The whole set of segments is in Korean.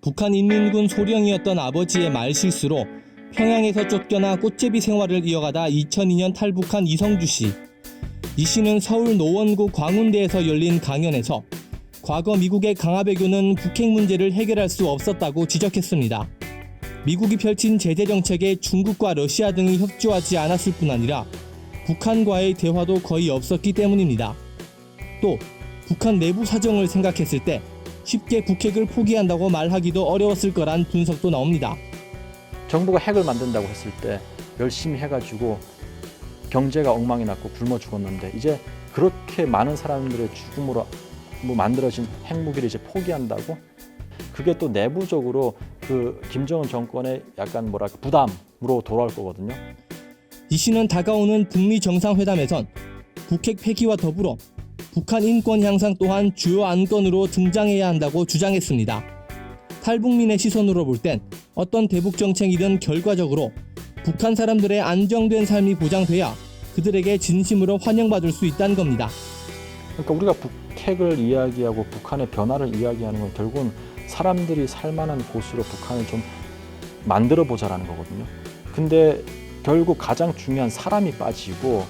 북한 인민군 소령이었던 아버지의 말실수로 평양에서 쫓겨나 꽃제비 생활을 이어가다 2002년 탈북한 이성주 씨. 이 씨는 서울 노원구 광운대에서 열린 강연에서 과거 미국의 강압외교는 북핵 문제를 해결할 수 없었다고 지적했습니다. 미국이 펼친 제재 정책에 중국과 러시아 등이 협조하지 않았을 뿐 아니라 북한과의 대화도 거의 없었기 때문입니다. 또 북한 내부 사정을 생각했을 때 쉽게 북핵을 포기한다고 말하기도 어려웠을 거란 분석도 나옵니다. 정부가 핵을 만든다고 했을 때 열심히 해가지고 경제가 엉망이 났고 굶어 죽었는데 이제 그렇게 많은 사람들의 죽음으로 만들어진 핵무기를 이제 포기한다고? 그게 또 내부적으로 그 김정은 정권의 약간 뭐랄까 부담으로 돌아올 거거든요. 이 씨는 다가오는 북미 정상회담에선 북핵 폐기와 더불어 북한 인권 향상 또한 주요 안건으로 등장해야 한다고 주장했습니다. 탈북민의 시선으로 볼 땐 어떤 대북 정책이든 결과적으로 북한 사람들의 안정된 삶이 보장돼야 그들에게 진심으로 환영받을 수 있다는 겁니다. 그러니까 우리가 북핵을 이야기하고 북한의 변화를 이야기하는 건 결국은 사람들이 살만한 곳으로 북한을 좀 만들어 보자라는 거거든요. 근데 결국 가장 중요한 사람이 빠지고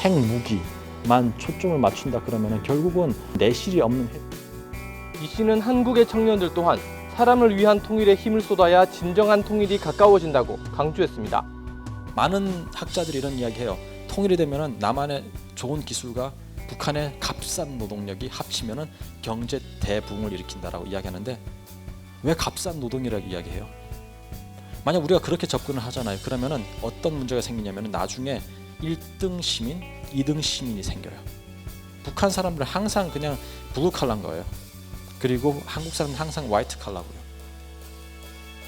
핵무기만 초점을 맞춘다 그러면 결국은 내실이 없는 이 씨는 한국의 청년들 또한 사람을 위한 통일에 힘을 쏟아야 진정한 통일이 가까워진다고 강조했습니다. 많은 학자들이 이런 이야기해요. 통일이 되면은 남한의 좋은 기술과 북한의 값싼 노동력이 합치면은 경제 대붕을 일으킨다라고 이야기하는데 왜 값싼 노동이라고 이야기해요? 만약 우리가 그렇게 접근을 하잖아요. 그러면은 어떤 문제가 생기냐면은 나중에 1등 시민, 2등 시민이 생겨요. 북한 사람들은 항상 그냥 블루 칼라인 거예요. 그리고 한국 사람은 항상 화이트 칼라고요.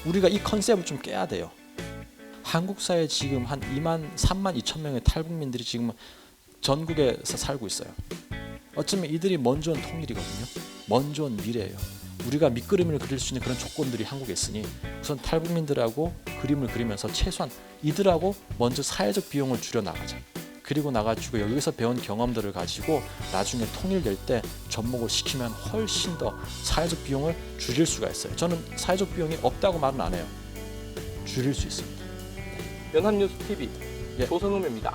우리가 이 컨셉을 좀 깨야 돼요. 한국 사회에 지금 한 3만 2천 명의 탈북민들이 지금 전국에서 살고 있어요. 어쩌면 이들이 먼저 온 통일이거든요. 먼저 온 미래예요. 우리가 밑그림을 그릴 수 있는 그런 조건들이 한국에 있으니 우선 탈북민들하고 그림을 그리면서 최소한 이들하고 먼저 사회적 비용을 줄여나가자. 그리고 나가지고 여기서 배운 경험들을 가지고 나중에 통일될 때 접목을 시키면 훨씬 더 사회적 비용을 줄일 수가 있어요. 저는 사회적 비용이 없다고 말은 안 해요. 줄일 수 있습니다. 연합뉴스 TV 예. 조성음입니다.